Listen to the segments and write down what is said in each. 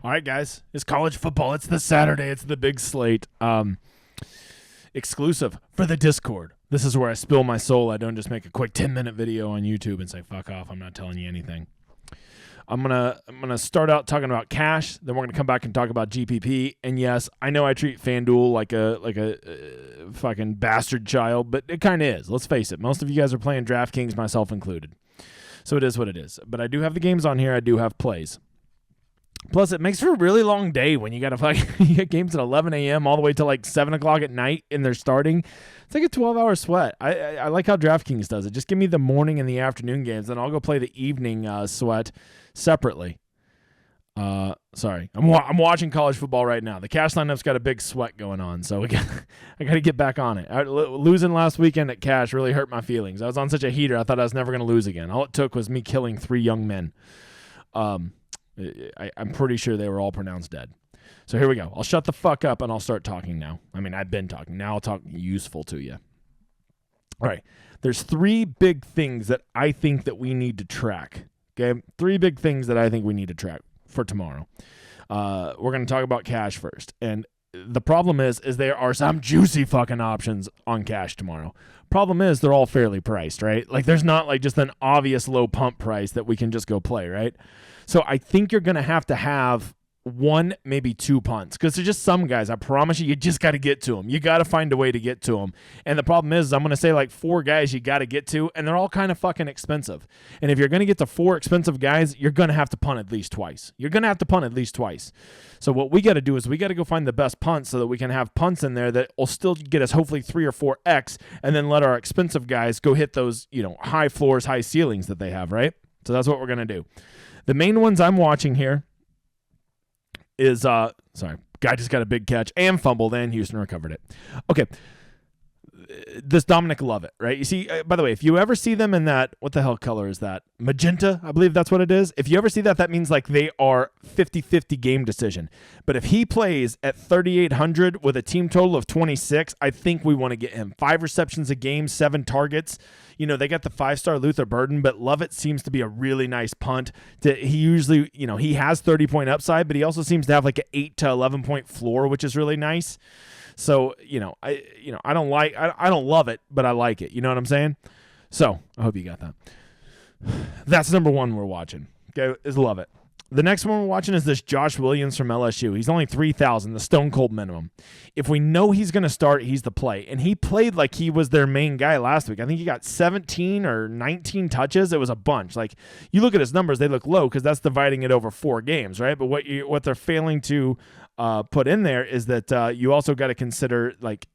All right, guys, it's college football. It's the Saturday. It's the big slate. Exclusive for the Discord. This is where I spill my soul. I don't just make a quick 10-minute video on YouTube and say, fuck off, I'm not telling you anything. I'm gonna start out talking about cash. Then we're gonna come back and talk about GPP. And yes, I know I treat FanDuel like a fucking bastard child, but it kind of is. Let's face it. Most of you guys are playing DraftKings, myself included. So it is what it is. But I do have the games on here. I do have plays. Plus, it makes for a really long day when you got to you get games at 11 a.m. all the way to like 7 o'clock at night and they're starting. It's like a 12-hour sweat. I like how DraftKings does it. Just give me the morning and the afternoon games, then I'll go play the evening sweat separately. Sorry. I'm watching college football right now. The cash lineup's got a big sweat going on, so I got to get back on it. Losing last weekend at cash really hurt my feelings. I was on such a heater, I thought I was never going to lose again. All it took was me killing 3 young men. I'm pretty sure they were all pronounced dead. So here we go. I'll shut the fuck up and I'll start talking now. I mean, I've been talking. Now I'll talk useful to you. All right. There's 3 big things that I think that we need to track. Okay? 3 big things that I think we need to track for tomorrow. We're going to talk about cash first. And the problem is there are some juicy fucking options on cash tomorrow. Problem is they're all fairly priced, right? Like there's not like just an obvious low pump price that we can just go play, right? So I think you're going to have 1, maybe 2 punts because there's just some guys, I promise you just got to get to them. You got to find a way to get to them. And the problem is I'm going to say like 4 guys you got to get to, and they're all kind of fucking expensive. And if you're going to get to 4 expensive guys, you're going to have to punt at least twice. So what we got to do is we got to go find the best punts so that we can have punts in there that will still get us hopefully 3 or 4X, and then let our expensive guys go hit those, high floors, high ceilings that they have, right? So that's what we're going to do. The main ones I'm watching here is, guy just got a big catch and fumbled, and Houston recovered it. Okay. This Dominic Lovett, right? You see, by the way, if you ever see them in that, what the hell color is that? Magenta, I believe that's what it is. If you ever see that, that means like they are 50-50 game decision. But if he plays at 3,800 with a team total of 26, I think we want to get him. 5 receptions a game, 7 targets. They got the 5-star Luther Burden, but Lovett seems to be a really nice punt. He usually, he has 30-point upside, but he also seems to have like an 8 to 11-point floor, which is really nice. So, I don't love it, but I like it. You know what I'm saying? So I hope you got that. That's number 1 we're watching. Okay, is Lovett. The next one we're watching is this Josh Williams from LSU. He's only 3,000, the stone cold minimum. If we know he's going to start, he's the play. And he played like he was their main guy last week. I think he got 17 or 19 touches. It was a bunch. Like, you look at his numbers, they look low because that's dividing it over 4 games, right? But what they're failing to put in there is that you also got to consider, like,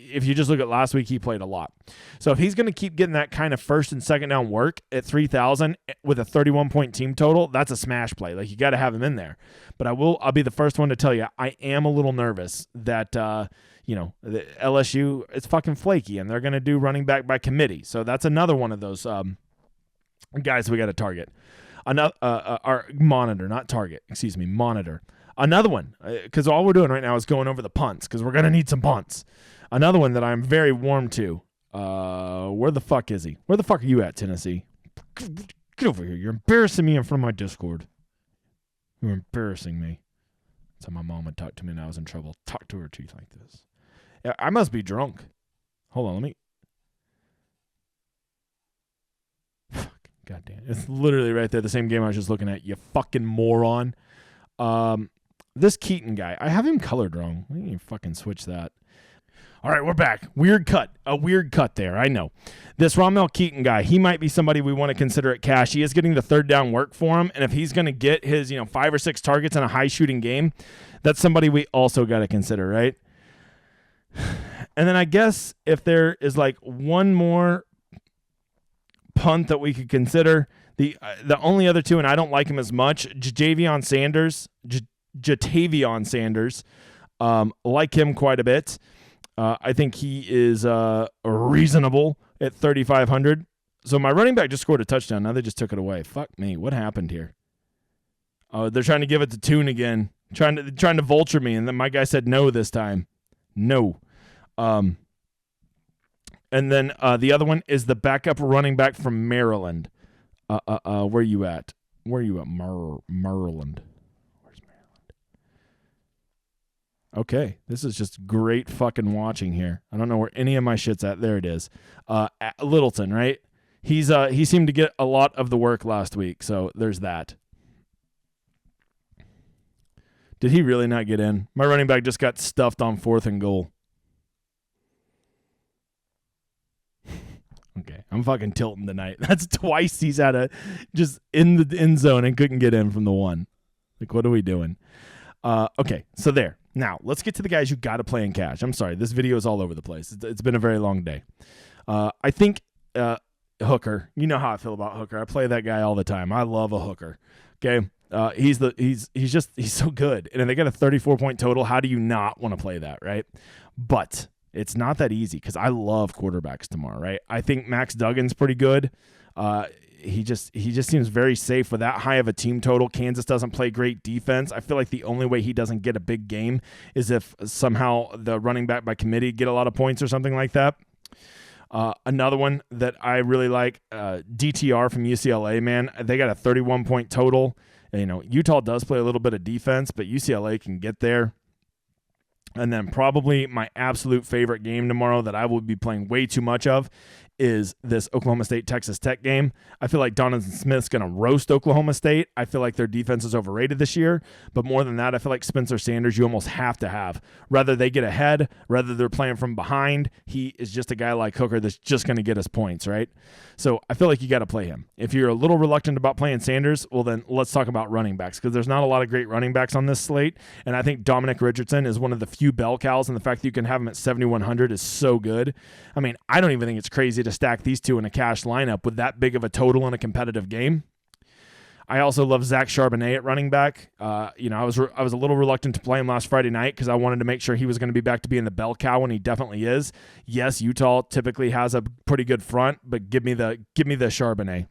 if you just look at last week, he played a lot. So if he's going to keep getting that kind of first and second down work at 3,000 with a 31-point team total, that's a smash play. Like, you got to have him in there. But I'll be the first one to tell you, I am a little nervous that, the LSU is fucking flaky and they're going to do running back by committee. So that's another one of those guys we got to target. Monitor. Another one, because all we're doing right now is going over the punts, because we're going to need some punts. Another one that I'm very warm to. Where the fuck is he? Where the fuck are you at, Tennessee? Get over here. You're embarrassing me in front of my Discord. You're embarrassing me. That's how my mom would talk to me when I was in trouble. Talk to her teeth like this. Yeah, I must be drunk. Hold on, let me... Fuck, goddamn. It's literally right there, the same game I was just looking at, you fucking moron. This Keaton guy, I have him colored wrong. I need to fucking switch that. All right, we're back. A weird cut there, I know. This Ramel Keaton guy, he might be somebody we want to consider at cash. He is getting the third down work for him, and if he's going to get his 5 or 6 targets in a high-shooting game, that's somebody we also got to consider, right? And then I guess if there is like one more punt that we could consider, the only other 2, and I don't like him as much, Jatavion Sanders, like him quite a bit. I think he is reasonable at 3,500. So my running back just scored a touchdown. Now they just took it away. Fuck me. What happened here? Oh, they're trying to give it to Toon again. Trying to vulture me, and then my guy said no this time. No. And then the other one is the backup running back from Maryland. Where you at? Maryland. Where's Maryland? Okay, this is just great fucking watching here. I don't know where any of my shit's at. There it is. Littleton, right? He seemed to get a lot of the work last week, so there's that. Did he really not get in? My running back just got stuffed on 4th and goal. Okay, I'm fucking tilting tonight. That's twice he's just in the end zone and couldn't get in from the 1. Like, what are we doing? Okay, so there. Now, let's get to the guys you got to play in cash. I'm sorry, this video is all over the place. It's been a very long day. I think Hooker, you know how I feel about Hooker. I play that guy all the time. I love a Hooker. Okay, he's so good. And if they got a 34-point total, how do you not want to play that, right? But it's not that easy because I love quarterbacks tomorrow, right? I think Max Duggan's pretty good. He just seems very safe with that high of a team total. Kansas doesn't play great defense. I feel like the only way he doesn't get a big game is if somehow the running back by committee get a lot of points or something like that. Another one that I really like, DTR from UCLA, man. They got a 31-point total. You know, Utah does play a little bit of defense, but UCLA can get there. And then probably my absolute favorite game tomorrow that I will be playing way too much of is this Oklahoma State-Texas Tech game. I feel like Donovan Smith's going to roast Oklahoma State. I feel like their defense is overrated this year. But more than that, I feel like Spencer Sanders you almost have to have. Whether they get ahead, whether they're playing from behind, he is just a guy like Hooker that's just going to get us points, right? So I feel like you got to play him. If you're a little reluctant about playing Sanders, well then let's talk about running backs because there's not a lot of great running backs on this slate. And I think Dominic Richardson is one of the few bell cows, and the fact that you can have him at 7,100 is so good. I mean, I don't even think it's crazy to stack these two in a cash lineup with that big of a total in a competitive game. I also love Zach Charbonnet at running back. I was a little reluctant to play him last Friday night because I wanted to make sure he was going to be back to being the bell cow, and he definitely is. Yes, Utah typically has a pretty good front, but give me the Charbonnet.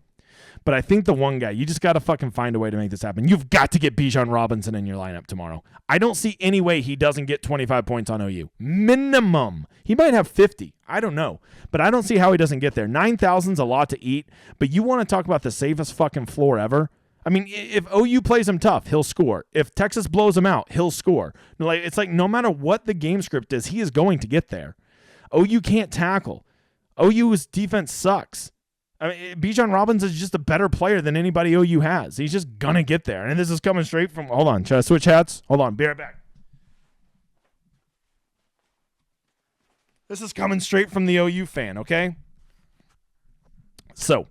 But I think the one guy, you just got to fucking find a way to make this happen. You've got to get Bijan Robinson in your lineup tomorrow. I don't see any way he doesn't get 25 points on OU. Minimum. He might have 50. I don't know. But I don't see how he doesn't get there. 9,000's a lot to eat, but you want to talk about the safest fucking floor ever? I mean, if OU plays him tough, he'll score. If Texas blows him out, he'll score. It's like no matter what the game script is, he is going to get there. OU can't tackle. OU's defense sucks. I mean, Bijan Robinson is just a better player than anybody OU has. He's just going to get there. And this is coming straight from – hold on. Should I switch hats? Hold on. Be right back. This is coming straight from the OU fan, okay? So,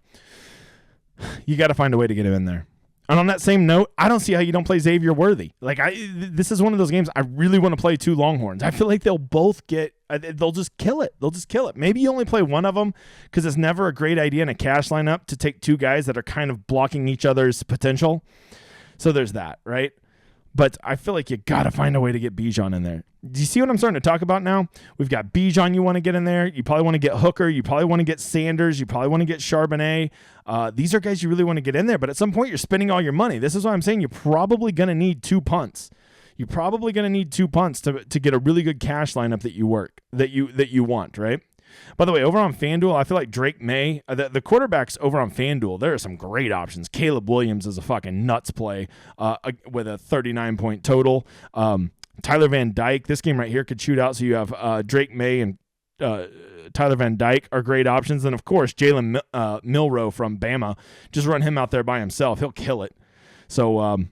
you got to find a way to get him in there. And on that same note, I don't see how you don't play Xavier Worthy. This is one of those games I really want to play two Longhorns. I feel like they'll both they'll just kill it. They'll just kill it. Maybe you only play one of them because it's never a great idea in a cash lineup to take two guys that are kind of blocking each other's potential. So there's that, right? But I feel like you got to find a way to get Bijan in there. Do you see what I'm starting to talk about now? We've got Bijan you want to get in there. You probably want to get Hooker. You probably want to get Sanders. You probably want to get Charbonnet. These are guys you really want to get in there. But at some point, you're spending all your money. This is why I'm saying you're probably going to need 2 punts. You're probably going to need 2 punts to get a really good cash lineup that you want, right? By the way, over on FanDuel, I feel like Drake May, the quarterbacks over on FanDuel, there are some great options. Caleb Williams is a fucking nuts play with a 39-point total. Tyler Van Dyke, this game right here could shoot out. So you have Drake May and Tyler Van Dyke are great options. And, of course, Jalen Milroe from Bama. Just run him out there by himself. He'll kill it. So,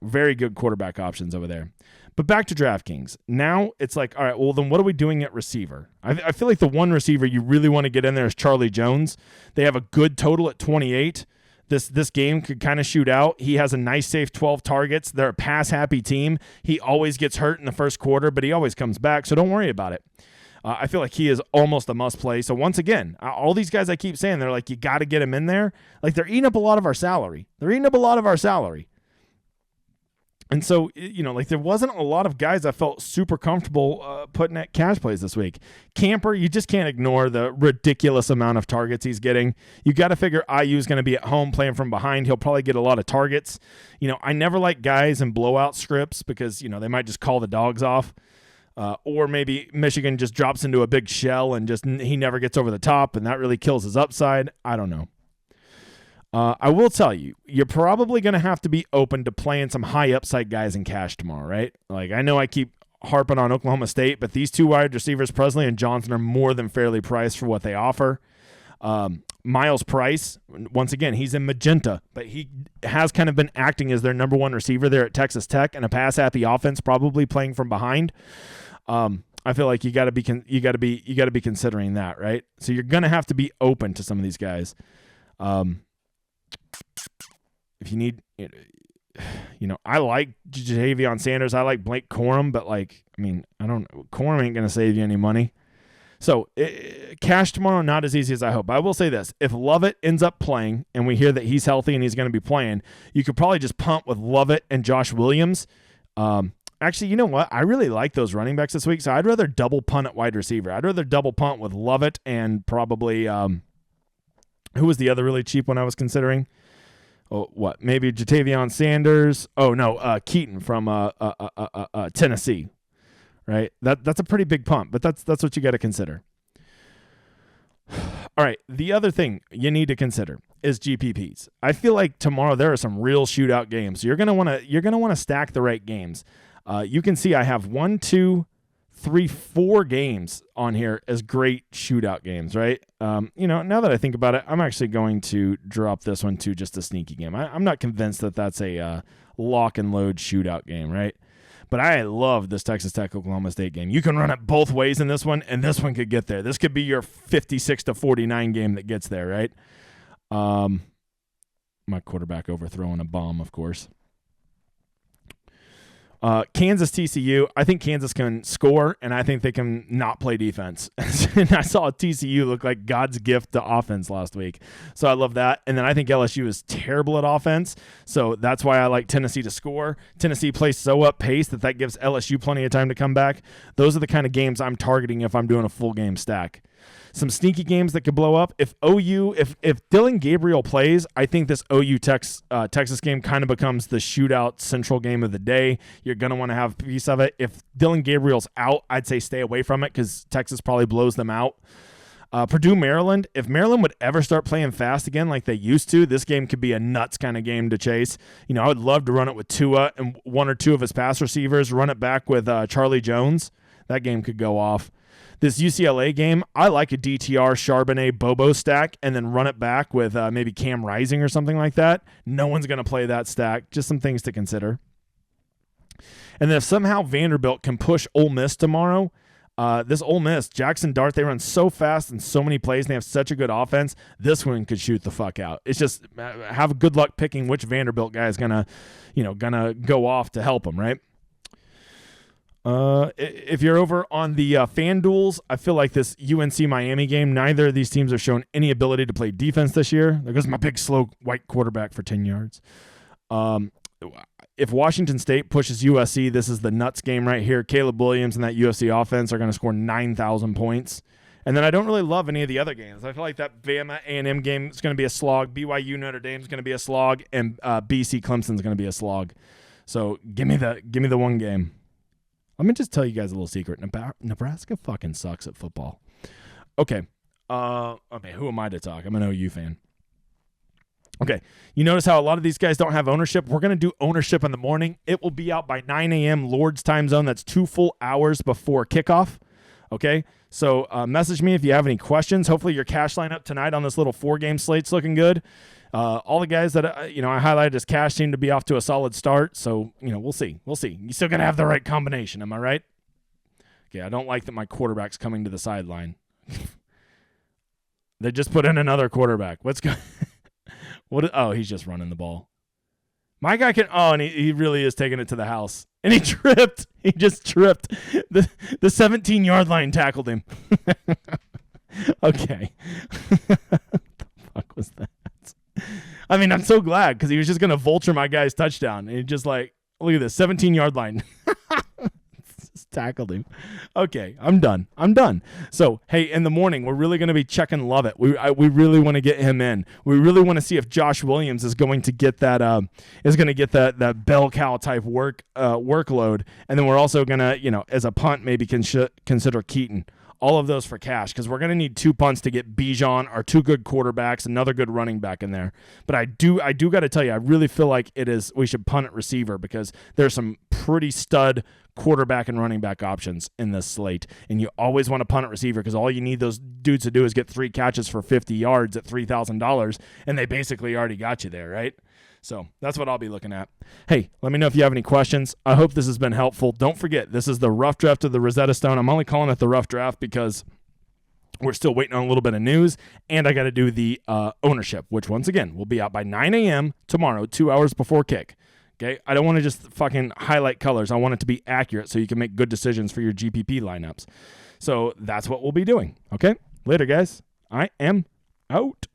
very good quarterback options over there. But back to DraftKings. Now it's like, all right, well, then what are we doing at receiver? I feel like the one receiver you really want to get in there is Charlie Jones. They have a good total at 28. This game could kind of shoot out. He has a nice, safe 12 targets. They're a pass-happy team. He always gets hurt in the first quarter, but he always comes back, so don't worry about it. I feel like he is almost a must-play. So once again, all these guys I keep saying, they're like, you got to get him in there. Like, they're eating up a lot of our salary. And so, there wasn't a lot of guys I felt super comfortable putting at cash plays this week. Camper, you just can't ignore the ridiculous amount of targets he's getting. You got to figure IU is going to be at home playing from behind. He'll probably get a lot of targets. I never like guys in blowout scripts because, they might just call the dogs off. Or maybe Michigan just drops into a big shell and he never gets over the top, and that really kills his upside. I don't know. I will tell you, you're probably going to have to be open to playing some high upside guys in cash tomorrow, right? Like, I know I keep harping on Oklahoma State, but these two wide receivers, Presley and Johnson, are more than fairly priced for what they offer. Miles Price, once again, he's in magenta, but he has kind of been acting as their number one receiver there at Texas Tech in a pass-happy offense, probably playing from behind. I feel like you got to be considering that, right? So you're going to have to be open to some of these guys. If you need, I like Ja'Tavion Sanders. I like Blake Corum, but Corum ain't going to save you any money. So cash tomorrow, not as easy as I hope. I will say this. If Lovett ends up playing and we hear that he's healthy and he's going to be playing, you could probably just punt with Lovett and Josh Williams. Actually, you know what? I really like those running backs this week, so I'd rather double punt at wide receiver. I'd rather double punt with Lovett and probably who was the other really cheap one I was considering? Maybe Ja'Tavion Sanders. Oh, no, Keaton from Tennessee. Right, that's a pretty big pump, but that's what you got to consider. All right, the other thing you need to consider is GPPs. I feel like tomorrow there are some real shootout games. So you're gonna want to stack the right games. You can see I have 1, 2, 3, 4 games on here as great shootout games. Right, now that I think about it, I'm actually going to drop this one to just a sneaky game. I'm not convinced that that's a lock and load shootout game. Right. But I love this Texas Tech Oklahoma State game. You can run it both ways in this one, and this one could get there. This could be your 56-49 game that gets there, right? My quarterback overthrowing a bomb, of course. Kansas TCU, I think Kansas can score, and I think they can not play defense. And I saw TCU look like God's gift to offense last week. So I love that. And then I think LSU is terrible at offense, so that's why I like Tennessee to score. Tennessee plays so up pace that gives LSU plenty of time to come back. Those are the kind of games I'm targeting if I'm doing a full game stack. Some sneaky games that could blow up. If Dillon Gabriel plays, I think this OU Texas game kind of becomes the shootout central game of the day. You're going to want to have a piece of it. If Dillon Gabriel's out, I'd say stay away from it because Texas probably blows them out. Purdue, Maryland. If Maryland would ever start playing fast again like they used to, this game could be a nuts kind of game to chase. I would love to run it with Tua and one or two of his pass receivers, run it back with Charlie Jones. That game could go off. This UCLA game, I like a DTR, Charbonnet, Bobo stack and then run it back with maybe Cam Rising or something like that. No one's going to play that stack. Just some things to consider. And then if somehow Vanderbilt can push Ole Miss tomorrow, this Ole Miss, Jackson Dart, they run so fast and so many plays and they have such a good offense, this one could shoot the fuck out. It's just have good luck picking which Vanderbilt guy is going to go off to help them, right? If you're over on the FanDuels, I feel like this UNC Miami game, neither of these teams have shown any ability to play defense this year. There goes my big slow white quarterback for 10 yards. If Washington State pushes USC, this is the nuts game right here. Caleb Williams and that USC offense are going to score 9,000 points. And then I don't really love any of the other games. I feel like that Bama A&M game is going to be a slog. BYU Notre Dame is going to be a slog, and BC Clemson is going to be a slog. So give me the one game. Let me just tell you guys a little secret. Nebraska fucking sucks at football. Okay. Who am I to talk? I'm an OU fan. Okay. You notice how a lot of these guys don't have ownership? We're going to do ownership in the morning. It will be out by 9 a.m. Lord's time zone. That's 2 full hours before kickoff. Okay. So message me if you have any questions. Hopefully your cash lineup tonight on this little 4-game slate's looking good. All the guys that I highlighted as cash seem to be off to a solid start. So, we'll see. You still got to have the right combination. Am I right? Okay, I don't like that my quarterback's coming to the sideline. They just put in another quarterback. What's going Oh, he's just running the ball. My guy can and he really is taking it to the house. And he tripped. He just tripped. The 17-yard line tackled him. Okay. What the fuck was that? I mean, I'm so glad because he was just going to vulture my guy's touchdown. And he just look at this, 17-yard line. Just tackled him. Okay, I'm done. So, hey, in the morning, we're really going to be checking Lovett. We really want to get him in. We really want to see if Josh Williams is going to get that that bell cow type workload. And then we're also going to, as a punt, maybe consider Keaton. All of those for cash because we're going to need 2 punts to get Bijan, our 2 good quarterbacks, another good running back in there. But I do got to tell you, I really feel like we should punt at receiver because there's some pretty stud quarterback and running back options in this slate. And you always want to punt at receiver because all you need those dudes to do is get 3 catches for 50 yards at $3,000, and they basically already got you there, right? So that's what I'll be looking at. Hey, let me know if you have any questions. I hope this has been helpful. Don't forget, this is the rough draft of the Rosetta Stone. I'm only calling it the rough draft because we're still waiting on a little bit of news, and I got to do the ownership, which once again will be out by 9 a.m. tomorrow, 2 hours before kick. Okay, I don't want to just fucking highlight colors. I want it to be accurate so you can make good decisions for your GPP lineups. So that's what we'll be doing. Okay, later, guys. I am out.